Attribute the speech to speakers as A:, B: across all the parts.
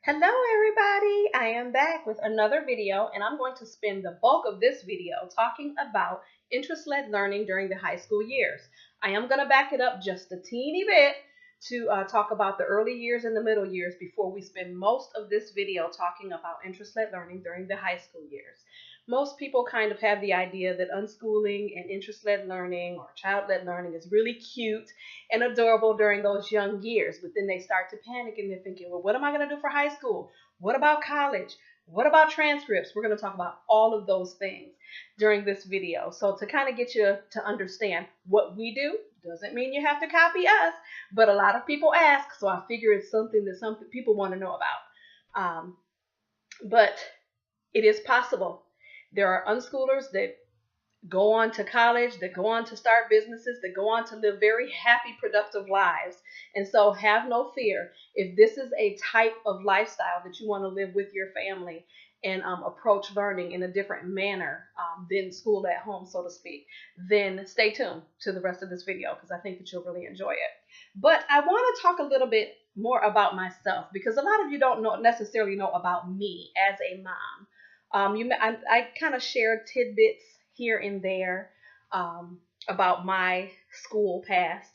A: Hello everybody, I am back with another video and I'm going to spend the bulk of this video talking about interest-led learning during the high school years. I am going to back it up just a teeny bit to talk about the early years and the middle years before we spend most of this video talking about interest-led learning during the high school years. Most people kind of have the idea that unschooling and interest-led learning or child-led learning is really cute and adorable during those young years. But then they start to panic and they're thinking, well, what am I going to do for high school? What about college? What about transcripts? We're going to talk about all of those things during this video. So to kind of get you to understand what we do doesn't mean you have to copy us, but a lot of people ask, so I figure it's something that some people want to know about. But it is possible. There are unschoolers that go on to college, that go on to start businesses, that go on to live very happy, productive lives. And so have no fear. If this is a type of lifestyle that you want to live with your family and approach learning in a different manner than school at home, so to speak, then stay tuned to the rest of this video because I think that you'll really enjoy it. But I want to talk a little bit more about myself because a lot of you don't necessarily know about me as a mom. I kind of shared tidbits here and there about my school past,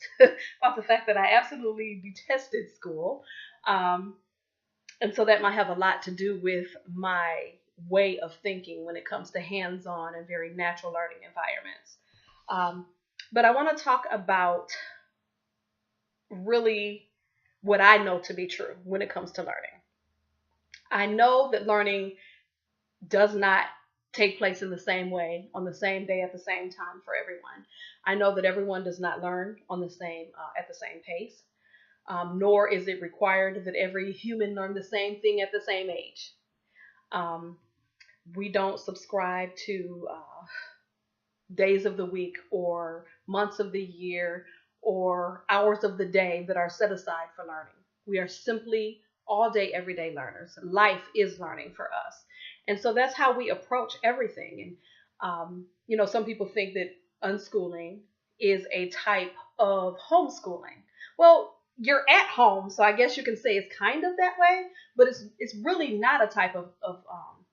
A: about the fact that I absolutely detested school. And so that might have a lot to do with my way of thinking when it comes to hands-on and very natural learning environments. But I want to talk about really what I know to be true when it comes to learning. I know that learning does not take place in the same way on the same day at the same time for everyone. I know that everyone does not learn on the same at the same pace, nor is it required that every human learn the same thing at the same age. We don't subscribe to days of the week or months of the year or hours of the day that are set aside for learning. We are simply all day, everyday learners. Life is learning for us. And so that's how we approach everything. And, some people think that unschooling is a type of homeschooling. Well, you're at home, so I guess you can say it's kind of that way, but it's really not a type of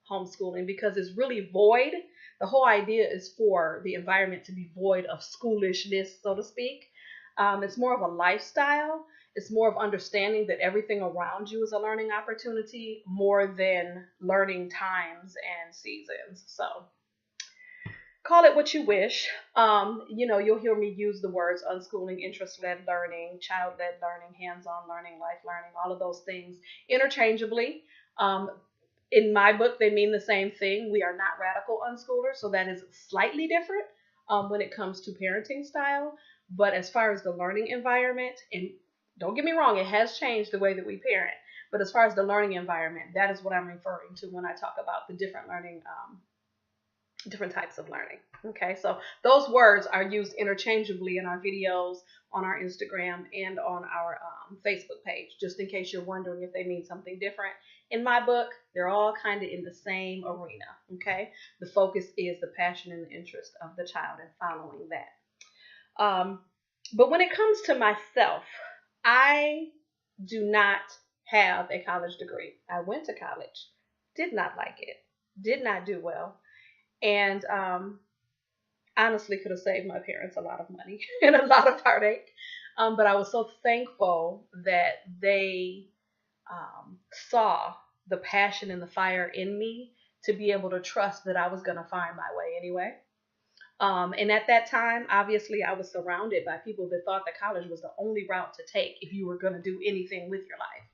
A: homeschooling because it's really void. The whole idea is for the environment to be void of schoolishness, so to speak. It's more of a lifestyle. It's more of understanding that everything around you is a learning opportunity more than learning times and seasons. So call it what you wish. You'll hear me use the words unschooling, interest-led learning, child-led learning, hands-on learning, life learning, all of those things interchangeably. In my book, they mean the same thing. We are not radical unschoolers, so that is slightly different when it comes to parenting style. But as far as the learning environment, and don't get me wrong, it has changed the way that we parent. But as far as the learning environment, that is what I'm referring to when I talk about the different learning, different types of learning. Okay, so those words are used interchangeably in our videos, on our Instagram, and on our Facebook page, just in case you're wondering if they mean something different. In my book, they're all kind of in the same arena. Okay, the focus is the passion and the interest of the child and following that. But when it comes to myself, I do not have a college degree. I went to college, did not like it, did not do well, and honestly could have saved my parents a lot of money and a lot of heartache. But I was so thankful that they saw the passion and the fire in me to be able to trust that I was going to find my way anyway. And at that time, obviously, I was surrounded by people that thought that college was the only route to take if you were going to do anything with your life.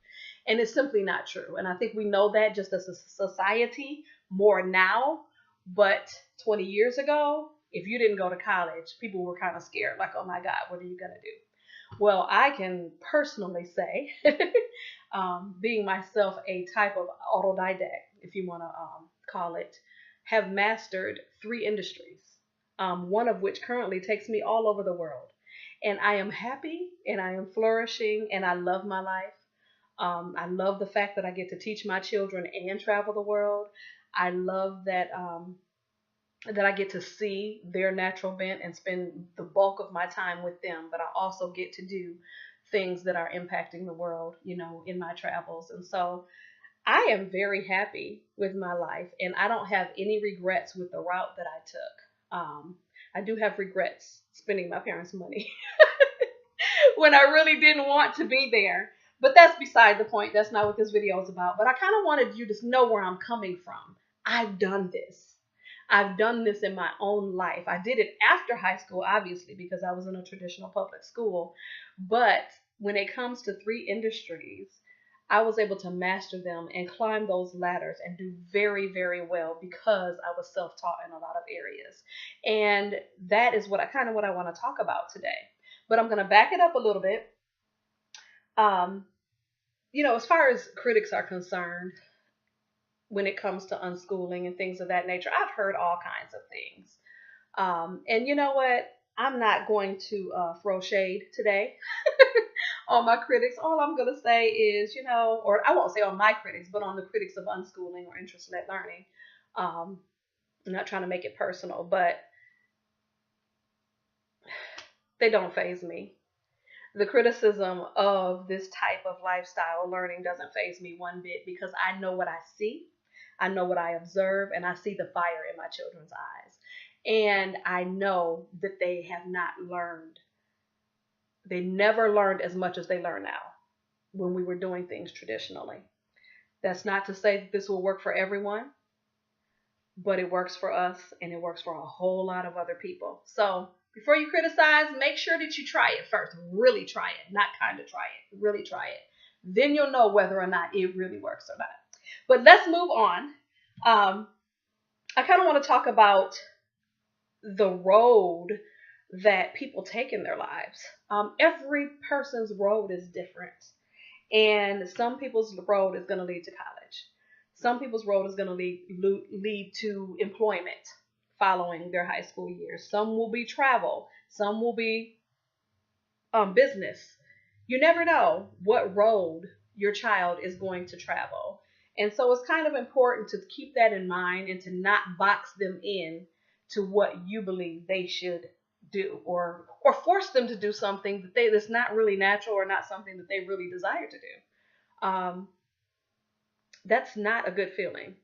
A: And it's simply not true. And I think we know that just as a society more now. But 20 years ago, if you didn't go to college, people were kind of scared, like, oh my God, what are you going to do? Well, I can personally say, being myself a type of autodidact, if you want to call it, have mastered 3 industries. One of which currently takes me all over the world. And I am happy and I am flourishing and I love my life. I love the fact that I get to teach my children and travel the world. I love that that I get to see their natural bent and spend the bulk of my time with them, but I also get to do things that are impacting the world, in my travels. And so I am very happy with my life, and I don't have any regrets with the route that I took. I do have regrets spending my parents' money when I really didn't want to be there. But that's beside the point. That's not what this video is about. But I kind of wanted you to know where I'm coming from. I've done this. I've done this in my own life. I did it after high school, obviously, because I was in a traditional public school. But when it comes to three industries, I was able to master them and climb those ladders and do very, very well because I was self-taught in a lot of areas. And that is what I want to talk about today. But I'm going to back it up a little bit. Um, as far as critics are concerned, when it comes to unschooling and things of that nature, I've heard all kinds of things. And you know what? I'm not going to throw shade today on my critics. All I'm going to say is, or I won't say on my critics, but on the critics of unschooling or interest-led learning. I'm not trying to make it personal, but they don't faze me. The criticism of this type of lifestyle learning doesn't faze me one bit because I know what I see, I know what I observe, and I see the fire in my children's eyes. And I know that they have not learned. They never learned as much as they learn now when we were doing things traditionally. That's not to say that this will work for everyone, but it works for us and it works for a whole lot of other people. So before you criticize, make sure that you try it first. Really try it, not kind of try it. Really try it. Then you'll know whether or not it really works or not. But let's move on. I kind of want to talk about the road that people take in their lives. Every person's road is different. And some people's road is going to lead to college. Some people's road is going to lead to employment following their high school years. Some will be travel. Some will be business. You never know what road your child is going to travel. And so it's kind of important to keep that in mind and to not box them in to what you believe they should do or force them to do something that's not really natural or not something that they really desire to do. That's not a good feeling,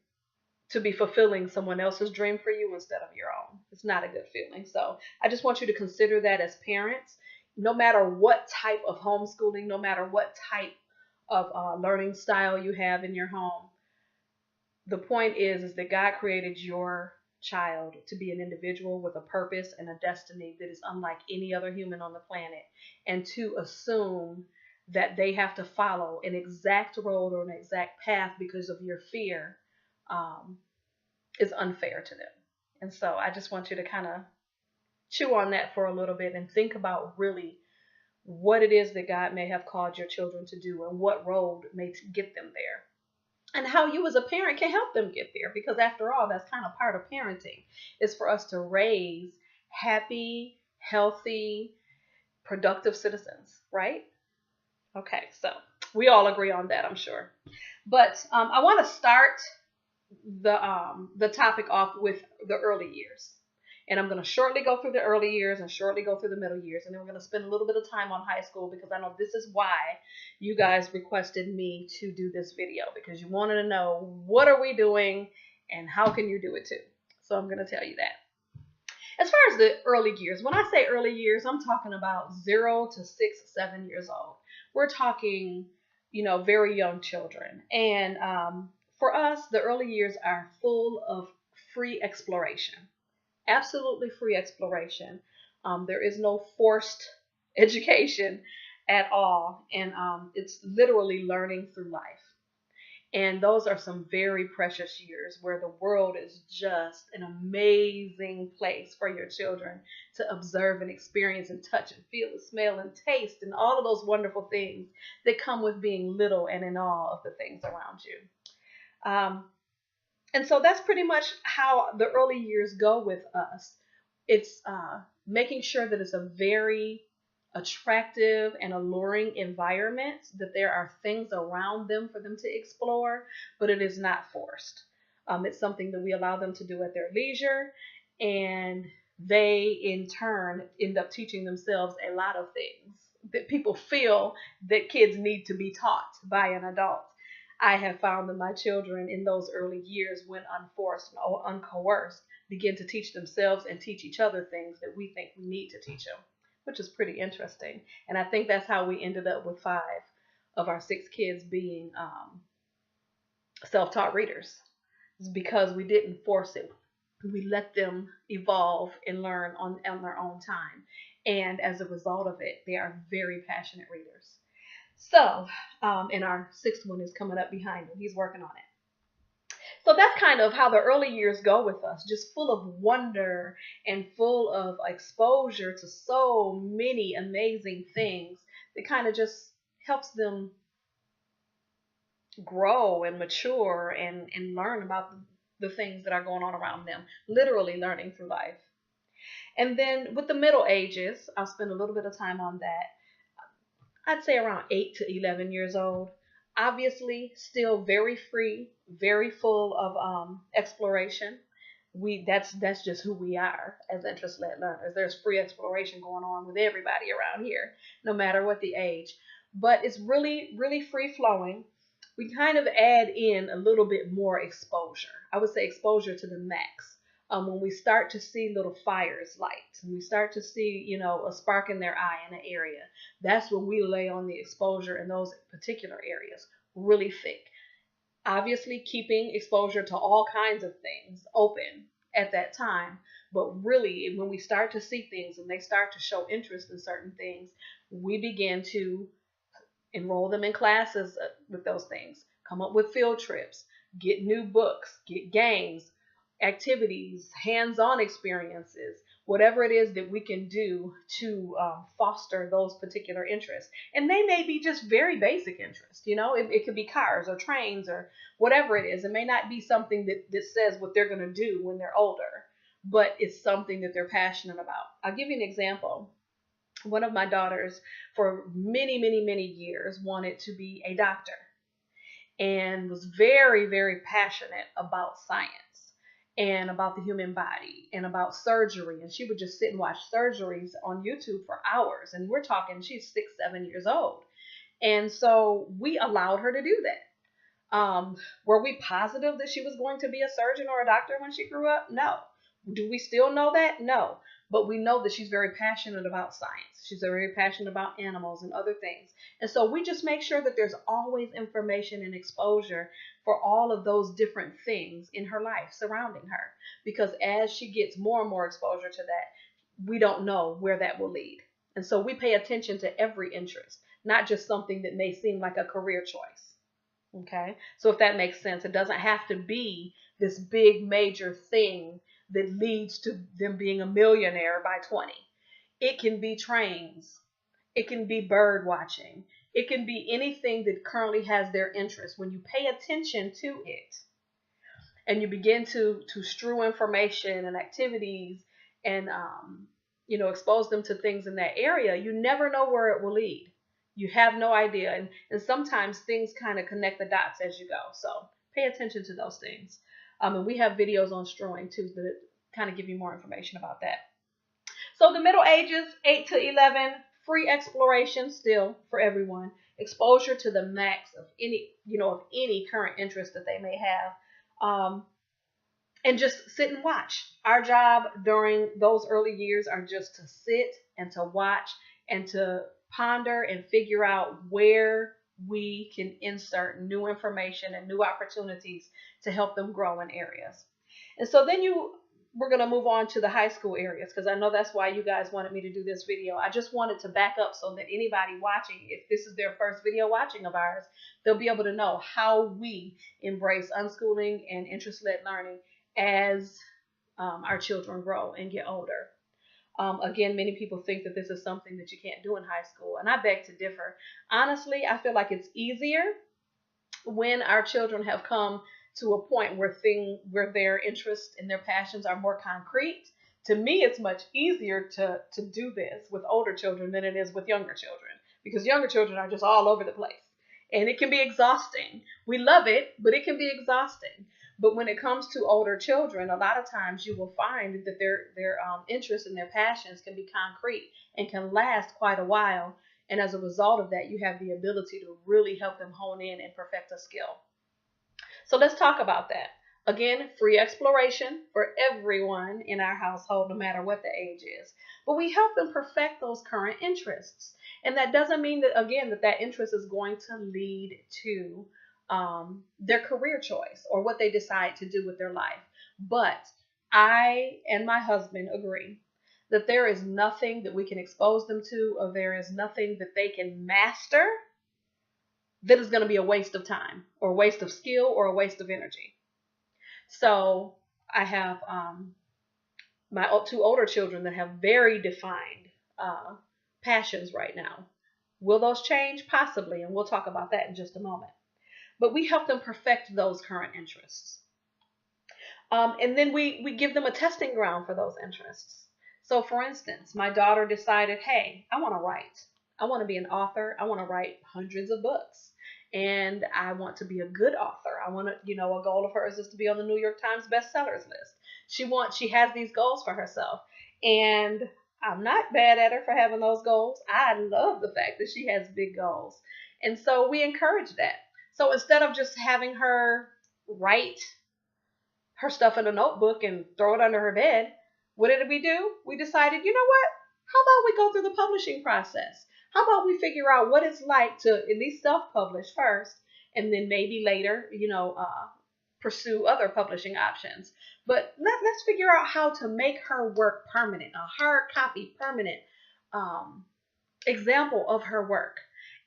A: to be fulfilling someone else's dream for you instead of your own. It's not a good feeling. So I just want you to consider that as parents, no matter what type of homeschooling, no matter what type of learning style you have in your home. The point is that God created your child to be an individual with a purpose and a destiny that is unlike any other human on the planet. And to assume that they have to follow an exact road or an exact path because of your fear is unfair to them. And so I just want you to kind of chew on that for a little bit and think about really what it is that God may have called your children to do and what road may get them there. And how you as a parent can help them get there, because after all, that's kind of part of parenting, is for us to raise happy, healthy, productive citizens, right? Okay, so we all agree on that, I'm sure. But I want to start the topic off with the early years. And I'm going to shortly go through the early years and shortly go through the middle years. And then we're going to spend a little bit of time on high school because I know this is why you guys requested me to do this video, because you wanted to know what are we doing and how can you do it too. So I'm going to tell you that. As far as the early years, when I say early years, I'm talking about 0 to 6, 7 years old. We're talking, very young children. And for us, the early years are full of free exploration. Absolutely free exploration. There is no forced education at all. And it's literally learning through life. And those are some very precious years where the world is just an amazing place for your children to observe and experience and touch and feel and smell and taste and all of those wonderful things that come with being little and in awe of the things around you. And so that's pretty much how the early years go with us. It's making sure that it's a very attractive and alluring environment, that there are things around them for them to explore, but it is not forced. It's something that we allow them to do at their leisure, and they in turn end up teaching themselves a lot of things that people feel that kids need to be taught by an adult. I have found that my children in those early years, when unforced or uncoerced, begin to teach themselves and teach each other things that we think we need to teach them, which is pretty interesting. And I think that's how we ended up with 5 of our 6 kids being self-taught readers. It's because we didn't force it. We let them evolve and learn on their own time. And as a result of it, they are very passionate readers. So, and our 6th one is coming up behind him. He's working on it. So that's kind of how the early years go with us, just full of wonder and full of exposure to so many amazing things that kind of just helps them grow and mature and learn about the things that are going on around them, literally learning through life. And then with the middle ages, I'll spend a little bit of time on that. I'd say around 8 to 11 years old. Obviously, still very free, very full of exploration. That's just who we are as interest-led learners. There's free exploration going on with everybody around here, no matter what the age. But it's really, really free flowing. We kind of add in a little bit more exposure. I would say exposure to the max. When we start to see little fires light, and we start to see, a spark in their eye in an area, that's when we lay on the exposure in those particular areas really thick. Obviously, keeping exposure to all kinds of things open at that time, but really, when we start to see things and they start to show interest in certain things, we begin to enroll them in classes with those things, come up with field trips, get new books, get games, activities, hands-on experiences, whatever it is that we can do to foster those particular interests. And they may be just very basic interests. It could be cars or trains or whatever it is. It may not be something that says what they're going to do when they're older, but it's something that they're passionate about. I'll give you an example. One of my daughters, for many, many, many years, wanted to be a doctor and was very, very passionate about science and about the human body and about surgery. And she would just sit and watch surgeries on YouTube for hours. And we're talking, she's 6, 7 years old. And so we allowed her to do that. Were we positive that she was going to be a surgeon or a doctor when she grew up? No. Do we still know that? No. But we know that she's very passionate about science. She's very passionate about animals and other things. And so we just make sure that there's always information and exposure for all of those different things in her life surrounding her. Because as she gets more and more exposure to that, we don't know where that will lead. And so we pay attention to every interest, not just something that may seem like a career choice. Okay? So if that makes sense, it doesn't have to be this big major thing that leads to them being a millionaire by 20. It can be trains. It can be bird watching. It can be anything that currently has their interest. When you pay attention to it and you begin to strew information and activities and expose them to things in that area, you never know where it will lead. You have no idea. And sometimes things kind of connect the dots as you go. So pay attention to those things. And we have videos on strewing too that kind of give you more information about that. So the middle ages, 8 to 11, free exploration still for everyone. Exposure to the max of any current interest that they may have. And just sit and watch. Our job during those early years are just to sit and to watch and to ponder and figure out where we can insert new information and new opportunities to help them grow in areas. And so then we're going to move on to the high school areas, because I know that's why you guys wanted me to do this video. I just wanted to back up so that anybody watching, if this is their first video watching of ours, they'll be able to know how we embrace unschooling and interest-led learning as our children grow and get older. Again, many people think that this is something that you can't do in high school, and I beg to differ. Honestly, I feel like it's easier when our children have come to a point where their interests and their passions are more concrete. To me, it's much easier to do this with older children than it is with younger children, because younger children are just all over the place, and it can be exhausting. We love it, but it can be exhausting. But when it comes to older children, a lot of times you will find that their interests and their passions can be concrete and can last quite a while. And as a result of that, you have the ability to really help them hone in and perfect a skill. So let's talk about that. Again, free exploration for everyone in our household, no matter what the age is. But we help them perfect those current interests. And that doesn't mean that, again, that interest is going to lead to their career choice or what they decide to do with their life. But I and my husband agree that there is nothing that we can expose them to, or there is nothing that they can master that is going to be a waste of time or a waste of skill or a waste of energy. So I have my two older children that have very defined passions right now. Will those change? Possibly, and we'll talk about that in just a moment. But we help them perfect those current interests. And then we give them a testing ground for those interests. So, for instance, my daughter decided, hey, I want to write. I want to be an author. I want to write hundreds of books. And I want to be a good author. I want to, a goal of hers is to be on the New York Times bestsellers list. She has these goals for herself. And I'm not bad at her for having those goals. I love the fact that she has big goals. And so we encourage that. So instead of just having her write her stuff in a notebook and throw it under her bed, what did we do? We decided, you know what? How about we go through the publishing process? How about we figure out what it's like to at least self-publish first, and then maybe later, pursue other publishing options. But let's figure out how to make her work permanent, a hard copy permanent example of her work.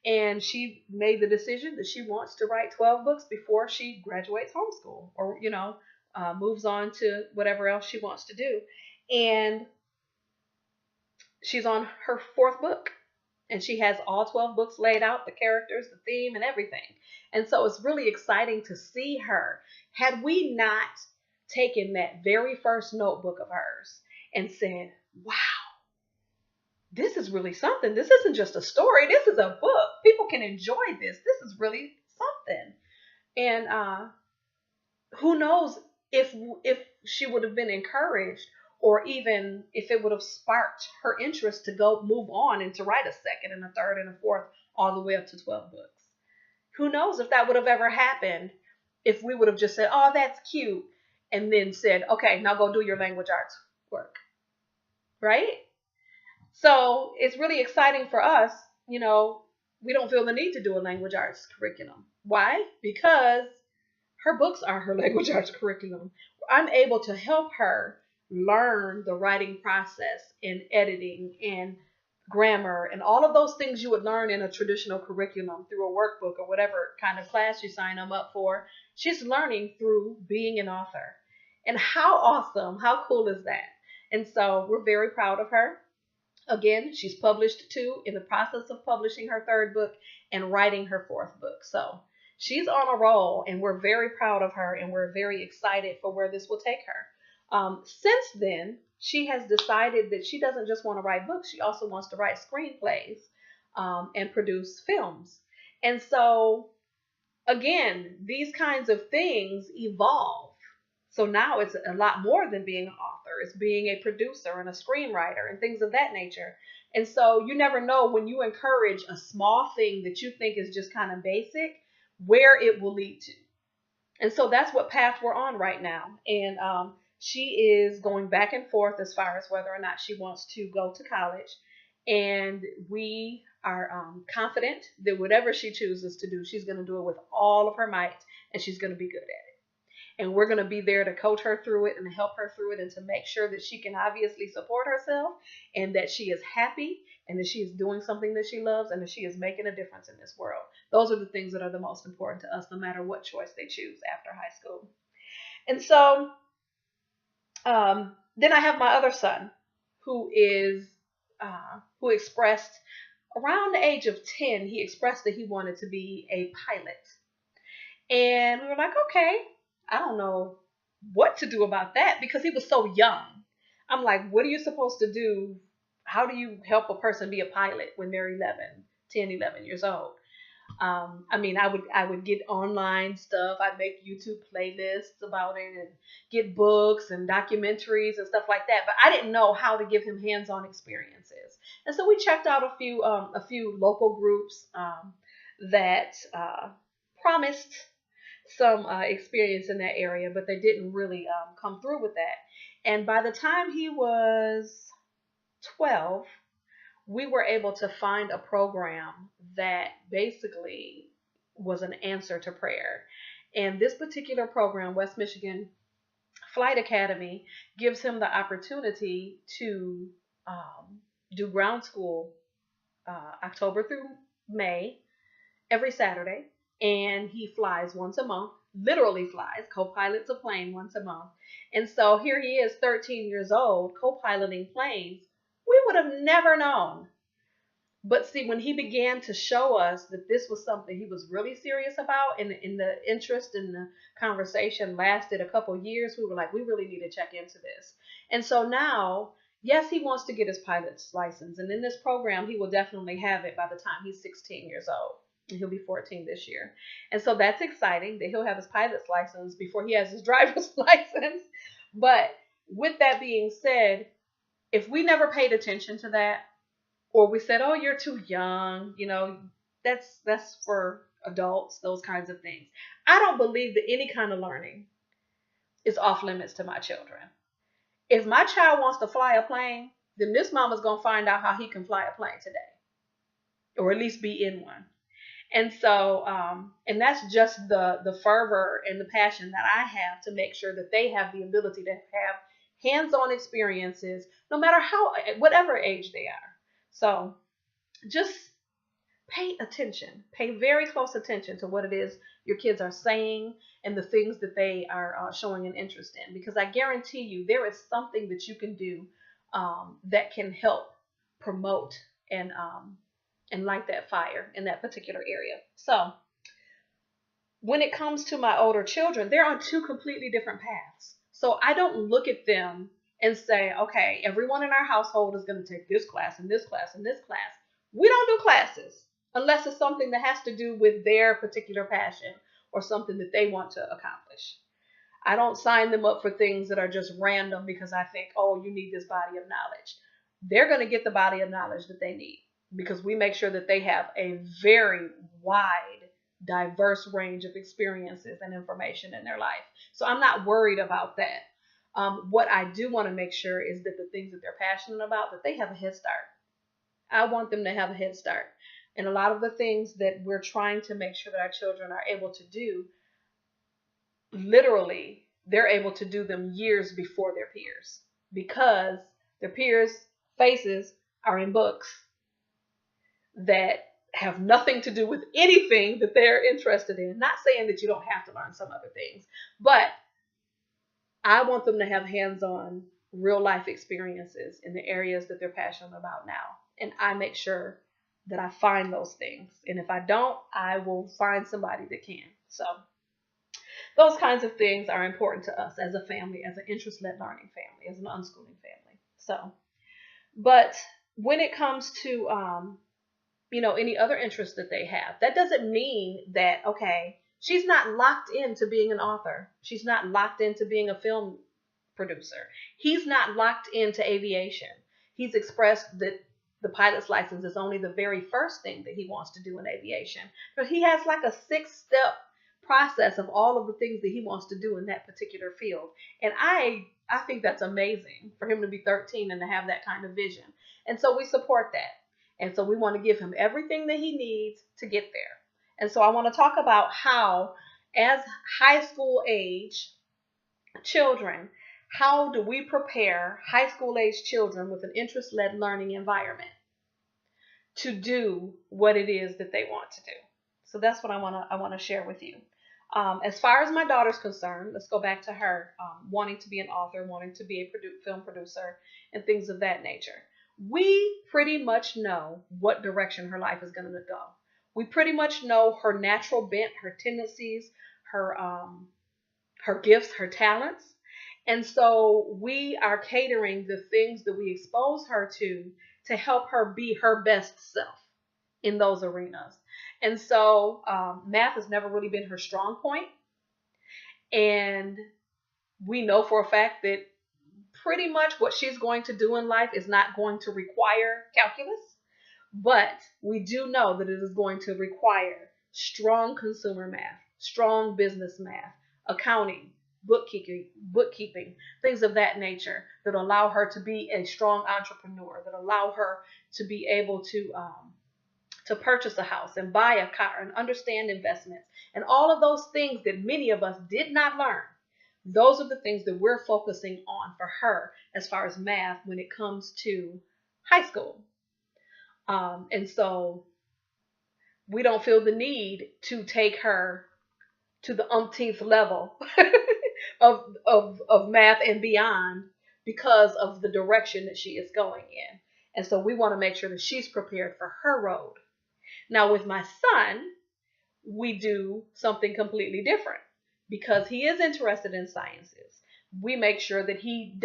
A: And she made the decision that she wants to write 12 books before she graduates homeschool or, moves on to whatever else she wants to do. And she's on her fourth book. And she has all 12 books laid out, the characters, the theme, and everything. And so it's really exciting to see her. Had we not taken that very first notebook of hers and said, wow, this is really something. This isn't just a story. This is a book. People can enjoy this. This is really something. And who knows if she would have been encouraged, or even if it would have sparked her interest to go move on and to write a second and a third and a fourth, all the way up to 12 books. Who knows if that would have ever happened if we would have just said, oh, that's cute, and then said, okay, now go do your language arts work. Right? So it's really exciting for us. We don't feel the need to do a language arts curriculum. Why? Because her books are her language arts curriculum. I'm able to help her learn the writing process and editing and grammar and all of those things you would learn in a traditional curriculum through a workbook or whatever kind of class you sign them up for. She's learning through being an author. And how awesome, how cool is that? And so we're very proud of her. Again, she's published 2, in the process of publishing her 3rd book and writing her 4th book. So she's on a roll, and we're very proud of her, and we're very excited for where this will take her. Since then, she has decided that she doesn't just want to write books. She also wants to write screenplays and produce films. And so, again, these kinds of things evolve. So now it's a lot more than being an author. It's being a producer and a screenwriter and things of that nature. And so you never know, when you encourage a small thing that you think is just kind of basic, where it will lead to. And so that's what path we're on right now. And she is going back and forth as far as whether or not she wants to go to college. And we are confident that whatever she chooses to do, she's going to do it with all of her might, and she's going to be good at it. And we're going to be there to coach her through it and to help her through it, and to make sure that she can obviously support herself, and that she is happy, and that she is doing something that she loves, and that she is making a difference in this world. Those are the things that are the most important to us, no matter what choice they choose after high school. And so then I have my other son, who expressed around the age of 10, he expressed that he wanted to be a pilot. And we were like, okay, I don't know what to do about that, because he was so young. I'm like, what are you supposed to do? How do you help a person be a pilot when they're 10, 11 years old? I would get online stuff. I'd make YouTube playlists about it and get books and documentaries and stuff like that. But I didn't know how to give him hands-on experiences. And so we checked out a few local groups that promised some experience in that area, but they didn't really come through with that. And by the time he was 12, we were able to find a program that basically was an answer to prayer. And this particular program, West Michigan Flight Academy, gives him the opportunity to do ground school October through May every Saturday. And he flies once a month, literally flies, co-pilots a plane once a month. And so here he is, 13 years old, co-piloting planes. We would have never known. But see, when he began to show us that this was something he was really serious about, and the interest in the conversation lasted a couple years, we were like, we really need to check into this. And so now, yes, he wants to get his pilot's license. And in this program, he will definitely have it by the time he's 16 years old. And he'll be 14 this year. And so that's exciting that he'll have his pilot's license before he has his driver's license. But with that being said, if we never paid attention to that, or we said, oh, you're too young, that's for adults, those kinds of things. I don't believe that any kind of learning is off limits to my children. If my child wants to fly a plane, then this mama's going to find out how he can fly a plane today, or at least be in one. And so, and that's just the fervor and the passion that I have to make sure that they have the ability to have hands-on experiences, no matter whatever age they are. So just pay attention, pay very close attention to what it is your kids are saying and the things that they are showing an interest in, because I guarantee you there is something that you can do that can help promote and light that fire in that particular area. So when it comes to my older children, they're on two completely different paths. So I don't look at them and say, okay, everyone in our household is going to take this class and this class and this class. We don't do classes unless it's something that has to do with their particular passion or something that they want to accomplish. I don't sign them up for things that are just random because I think, oh, you need this body of knowledge. They're going to get the body of knowledge that they need because we make sure that they have a very wide, diverse range of experiences and information in their life. So I'm not worried about that. What I do want to make sure is that the things that they're passionate about, that they have a head start. I want them to have a head start. And a lot of the things that we're trying to make sure that our children are able to do, literally, they're able to do them years before their peers, because their peers' faces are in books that have nothing to do with anything that they're interested in. Not saying that you don't have to learn some other things, but I want them to have hands-on, real-life experiences in the areas that they're passionate about now. And I make sure that I find those things. And if I don't, I will find somebody that can. So those kinds of things are important to us as a family, as an interest-led learning family, as an unschooling family. So, but when it comes to, any other interests that they have, that doesn't mean that, okay, she's not locked into being an author. She's not locked into being a film producer. He's not locked into aviation. He's expressed that the pilot's license is only the very first thing that he wants to do in aviation. But he has like a 6-step process of all of the things that he wants to do in that particular field. And I think that's amazing for him to be 13 and to have that kind of vision. And so we support that. And so we want to give him everything that he needs to get there. And so I want to talk about how, as high school age children, how do we prepare high school age children with an interest-led learning environment to do what it is that they want to do? So that's what I want to share with you. As far as my daughter's concerned, let's go back to her wanting to be an author, wanting to be a film producer, and things of that nature. We pretty much know what direction her life is going to go. We pretty much know her natural bent, her tendencies, her gifts, her talents. And so we are catering the things that we expose her to help her be her best self in those arenas. And so math has never really been her strong point. And we know for a fact that pretty much what she's going to do in life is not going to require calculus. But we do know that it is going to require strong consumer math, strong business math, accounting, bookkeeping, things of that nature that allow her to be a strong entrepreneur, that allow her to be able to purchase a house and buy a car and understand investments and all of those things that many of us did not learn. Those are the things that we're focusing on for her as far as math when it comes to high school. And so we don't feel the need to take her to the umpteenth level of math and beyond because of the direction that she is going in. And so we want to make sure that she's prepared for her road. Now, with my son, we do something completely different because he is interested in sciences. We make sure that he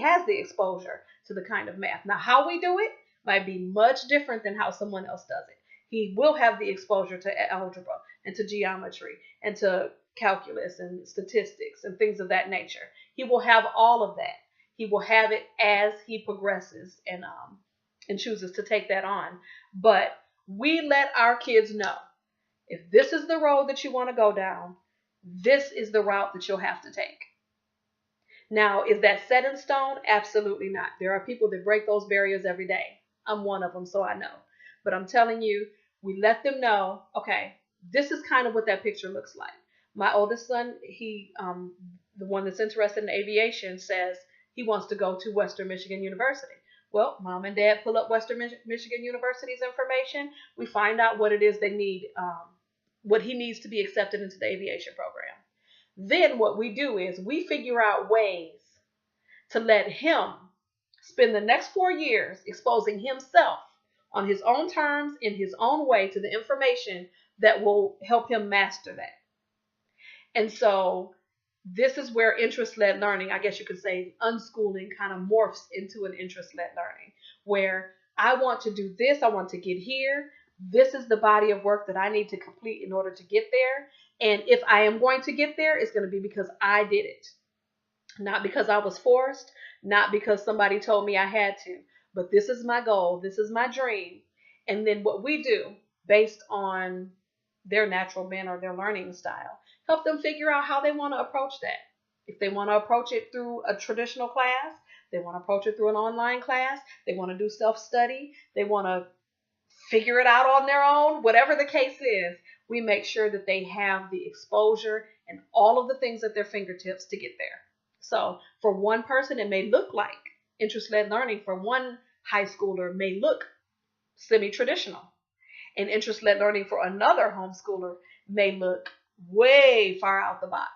A: has the exposure to the kind of math. Now, how we do it might be much different than how someone else does it. He will have the exposure to algebra and to geometry and to calculus and statistics and things of that nature. He will have all of that. He will have it as he progresses and chooses to take that on. But we let our kids know, if this is the road that you want to go down, this is the route that you'll have to take. Now, is that set in stone? Absolutely not. There are people that break those barriers every day. I'm one of them, so I know. But I'm telling you, we let them know, okay, this is kind of what that picture looks like. My oldest son, the one that's interested in aviation, says he wants to go to Western Michigan University. Well, mom and dad pull up Western Michigan University's information. We find out what it is they need, what he needs to be accepted into the aviation program. Then what we do is we figure out ways to let him spend the next 4 years exposing himself on his own terms, in his own way, to the information that will help him master that. And so this is where interest-led learning, I guess you could say unschooling, kind of morphs into an interest-led learning, where I want to do this, I want to get here. This is the body of work that I need to complete in order to get there. And if I am going to get there, it's going to be because I did it. Not because I was forced, not because somebody told me I had to, but this is my goal, this is my dream. And then what we do, based on their natural bent or their learning style, help them figure out how they want to approach that. If they want to approach it through a traditional class, they want to approach it through an online class, they want to do self-study, they want to figure it out on their own, whatever the case is, we make sure that they have the exposure and all of the things at their fingertips to get there. So for one person, it may look like interest-led learning. For one high schooler may look semi-traditional. And interest-led learning for another homeschooler may look way far out the box.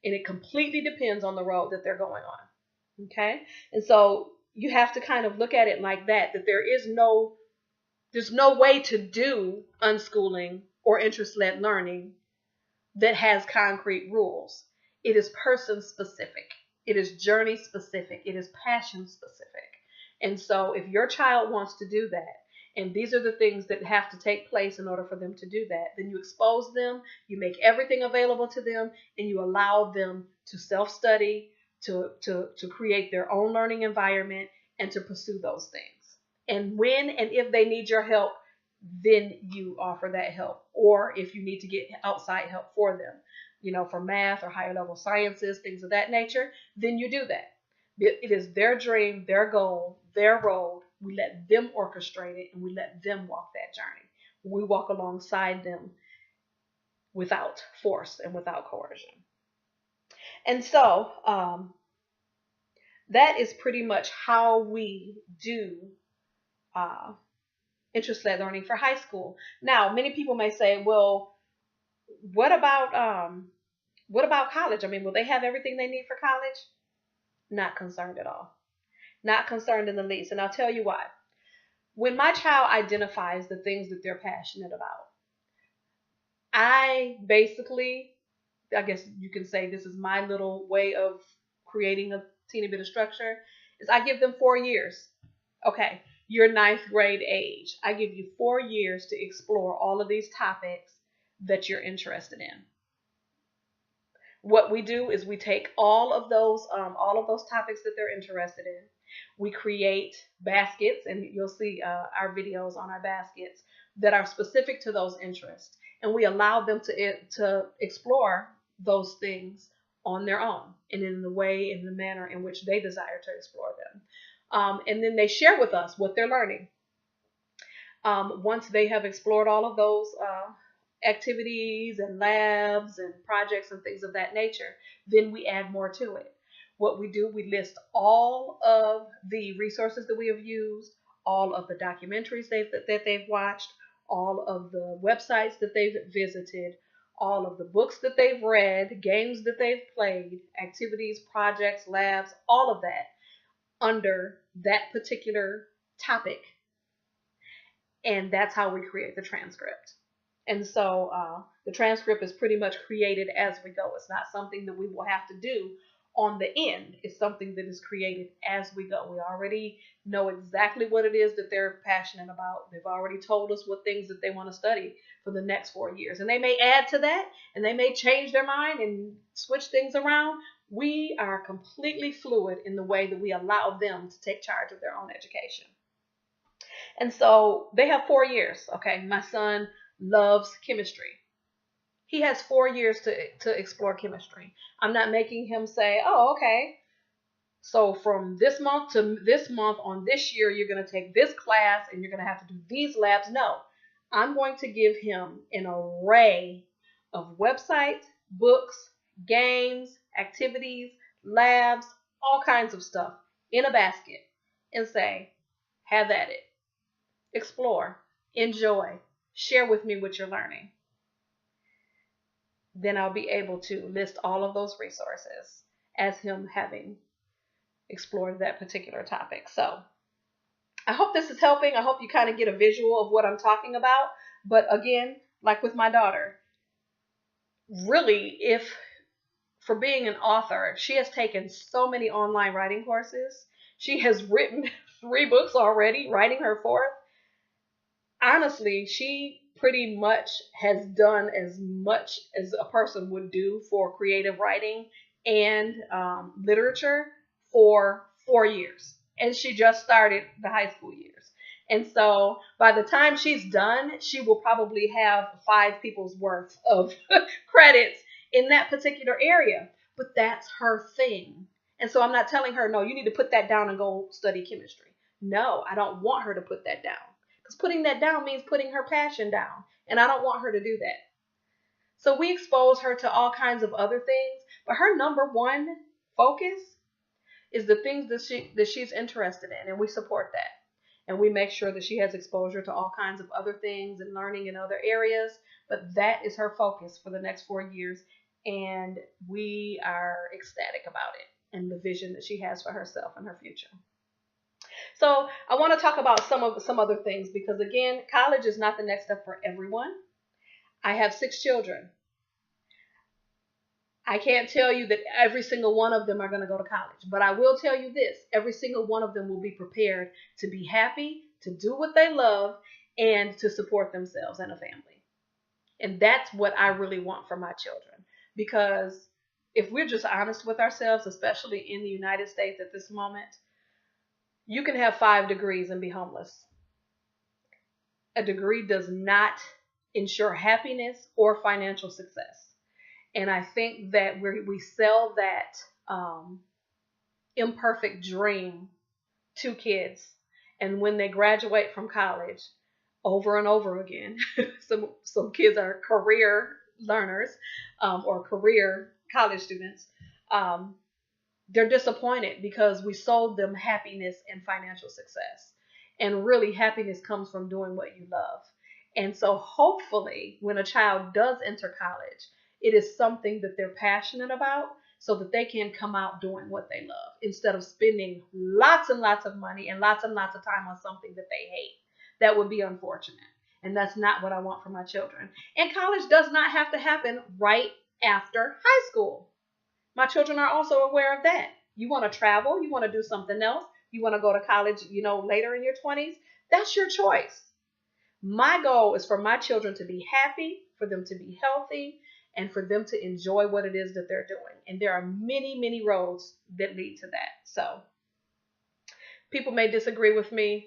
A: And it completely depends on the road that they're going on. Okay? And so you have to kind of look at it like that there's no way to do unschooling or interest-led learning that has concrete rules. It is person-specific. It is journey-specific. It is passion-specific. And so if your child wants to do that, and these are the things that have to take place in order for them to do that, then you expose them, you make everything available to them, and you allow them to self-study, to create their own learning environment, and to pursue those things. And when and if they need your help, then you offer that help. Or if you need to get outside help for them, for math or higher level sciences, things of that nature, then you do that. It is their dream, their goal, their road. We let them orchestrate it, and we let them walk that journey. We walk alongside them without force and without coercion. And so that is pretty much how we do interest-led learning for high school. Now, many people may say, well, what about college? I mean, will they have everything they need for college? Not concerned at all. Not concerned in the least. And I'll tell you why. When my child identifies the things that they're passionate about, I guess you can say this is my little way of creating a teeny bit of structure, is I give them 4 years. Okay, you're 9th grade age. I give you 4 years to explore all of these topics that you're interested in. What we do is we take all of those topics that they're interested in. We create baskets, and you'll see our videos on our baskets that are specific to those interests. and we allow them to explore those things on their own and in the way, in the manner in which they desire to explore them. And then they share with us what they're learning. Once they have explored all of those activities and labs and projects and things of that nature, then we add more to it. What we do, we list all of the resources that we have used, all of the documentaries that they've watched, all of the websites that they've visited, all of the books that they've read, games that they've played, activities, projects, labs, all of that under that particular topic. And that's how we create the transcript. And so the transcript is pretty much created as we go. It's not something that we will have to do on the end. It's something that is created as we go. We already know exactly what it is that they're passionate about. They've already told us what things that they want to study for the next 4 years. And they may add to that, and they may change their mind and switch things around. We are completely fluid in the way that we allow them to take charge of their own education. And so they have 4 years. Okay, my son loves chemistry. He has 4 years to explore chemistry. I'm not making him say, oh, okay, so from this month to this month on this year, you're going to take this class and you're going to have to do these labs. No, I'm going to give him an array of websites, books, games, activities, labs, all kinds of stuff in a basket and say, have at it. Explore, enjoy, share with me what you're learning. Then I'll be able to list all of those resources as him having explored that particular topic. So I hope this is helping. I hope you kind of get a visual of what I'm talking about. But again, like with my daughter, really, if for being an author, she has taken so many online writing courses. She has written 3 books already, writing her 4th. Honestly, she pretty much has done as much as a person would do for creative writing and literature for 4 years. And she just started the high school years. And so by the time she's done, she will probably have 5 people's worth of credits in that particular area. But that's her thing. And so I'm not telling her, no, you need to put that down and go study chemistry. No, I don't want her to put that down. Because putting that down means putting her passion down. And I don't want her to do that. So we expose her to all kinds of other things. But her number one focus is the things that she's interested in. And we support that. And we make sure that she has exposure to all kinds of other things and learning in other areas. But that is her focus for the next 4 years. And we are ecstatic about it and the vision that she has for herself and her future. So I want to talk about some other things because, again, college is not the next step for everyone. I have 6 children. I can't tell you that every single one of them are going to go to college, but I will tell you this. Every single one of them will be prepared to be happy, to do what they love, and to support themselves and a family. And that's what I really want for my children. Because if we're just honest with ourselves, especially in the United States at this moment, you can have 5 degrees and be homeless. A degree does not ensure happiness or financial success. And I think that we sell that imperfect dream to kids. And when they graduate from college, over and over again, some kids are career learners or career college students. They're disappointed because we sold them happiness and financial success. And really, happiness comes from doing what you love. And so hopefully, when a child does enter college, it is something that they're passionate about so that they can come out doing what they love instead of spending lots and lots of money and lots of time on something that they hate. That would be unfortunate. And that's not what I want for my children. And college does not have to happen right after high school. My children are also aware of that. You want to travel, you want to do something else, you want to go to college, later in your 20s, that's your choice. My goal is for my children to be happy, for them to be healthy, and for them to enjoy what it is that they're doing. And there are many, many roads that lead to that. So people may disagree with me,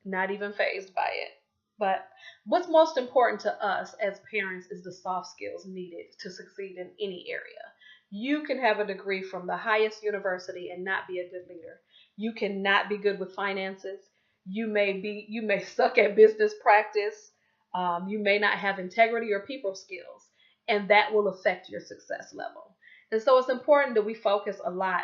A: not even fazed by it. But what's most important to us as parents is the soft skills needed to succeed in any area. You can have a degree from the highest university and not be a good leader. You cannot be good with finances. You may suck at business practice. You may not have integrity or people skills, and that will affect your success level. And so it's important that we focus a lot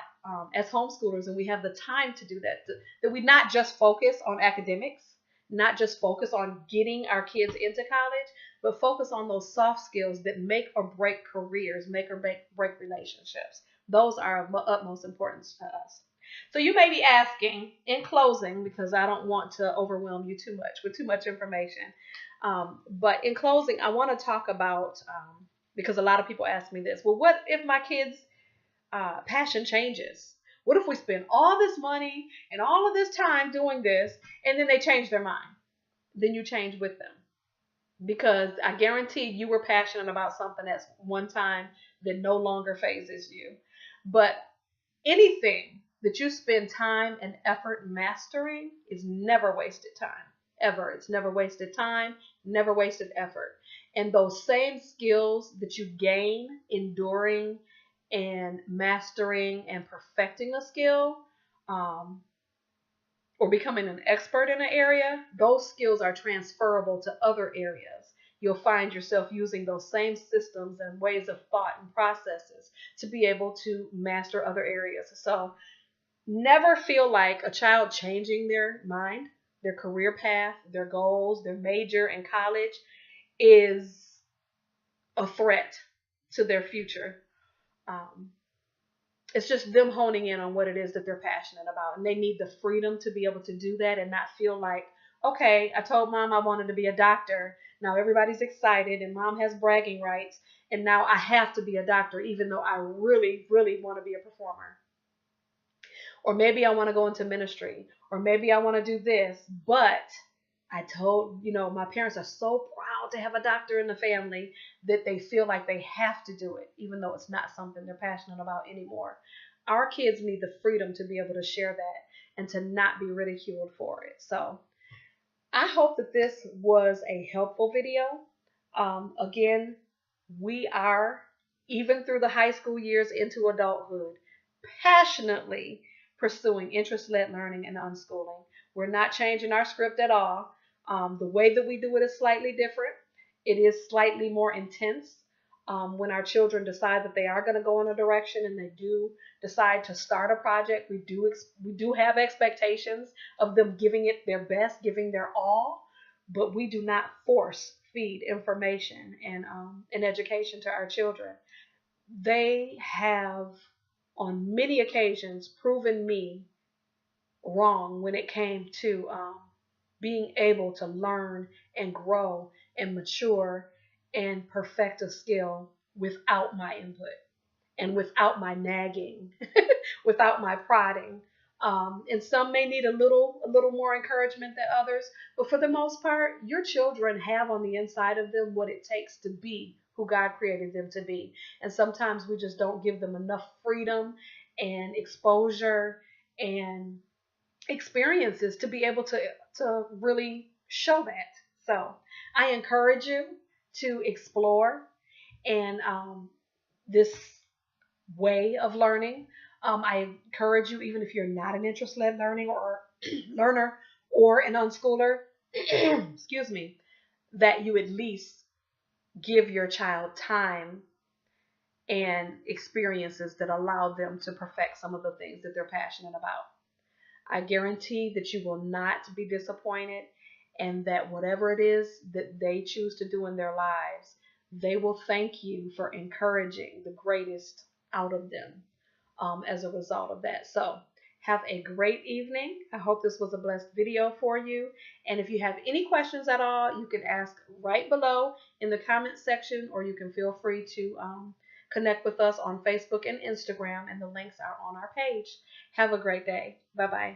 A: as homeschoolers, and we have the time to do that. That we not just focus on academics, not just focus on getting our kids into college, but focus on those soft skills that make or break careers, make or break relationships. Those are of utmost importance to us. So you may be asking, in closing, because I don't want to overwhelm you too much with too much information, but in closing, I want to talk about, because a lot of people ask me this, well, what if my kids' passion changes? What if we spend all this money and all of this time doing this and then they change their mind? Then you change with them. Because I guarantee you were passionate about something at one time that no longer phases you. But anything that you spend time and effort mastering is never wasted time. Ever. It's never wasted time, never wasted effort. And those same skills that you gain enduring and mastering and perfecting a skill, or becoming an expert in an area, those skills are transferable to other areas. You'll find yourself using those same systems and ways of thought and processes to be able to master other areas. So never feel like a child changing their mind, their career path, their goals, their major in college is a threat to their future. Um, it's just them honing in on what it is that they're passionate about, and they need the freedom to be able to do that and not feel like, okay, I told mom I wanted to be a doctor, now everybody's excited and mom has bragging rights, and now I have to be a doctor even though I really want to be a performer. Or maybe I want to go into ministry, or maybe I want to do this, but I told, my parents are so proud to have a doctor in the family that they feel like they have to do it, even though it's not something they're passionate about anymore. Our kids need the freedom to be able to share that and to not be ridiculed for it. So I hope that this was a helpful video. Again, we are, even through the high school years into adulthood, passionately pursuing interest-led learning and unschooling. We're not changing our script at all. The way that we do it is slightly different. It is slightly more intense when our children decide that they are going to go in a direction and they do decide to start a project. We do have expectations of them giving it their best, giving their all, but we do not force feed information and education to our children. They have, on many occasions, proven me wrong when it came to being able to learn and grow and mature and perfect a skill without my input and without my nagging, without my prodding. And some may need a little more encouragement than others, but for the most part, your children have on the inside of them what it takes to be who God created them to be. And sometimes we just don't give them enough freedom and exposure and experiences to be able to really show that. So I encourage you to explore and this way of learning. I encourage you, even if you're not an interest-led learning or learner or an unschooler, excuse me, that you at least give your child time and experiences that allow them to perfect some of the things that they're passionate about. I guarantee that you will not be disappointed, and that whatever it is that they choose to do in their lives, they will thank you for encouraging the greatest out of them as a result of that. So have a great evening. I hope this was a blessed video for you. And if you have any questions at all, you can ask right below in the comment section, or you can feel free to connect with us on Facebook and Instagram, and the links are on our page. Have a great day. Bye-bye.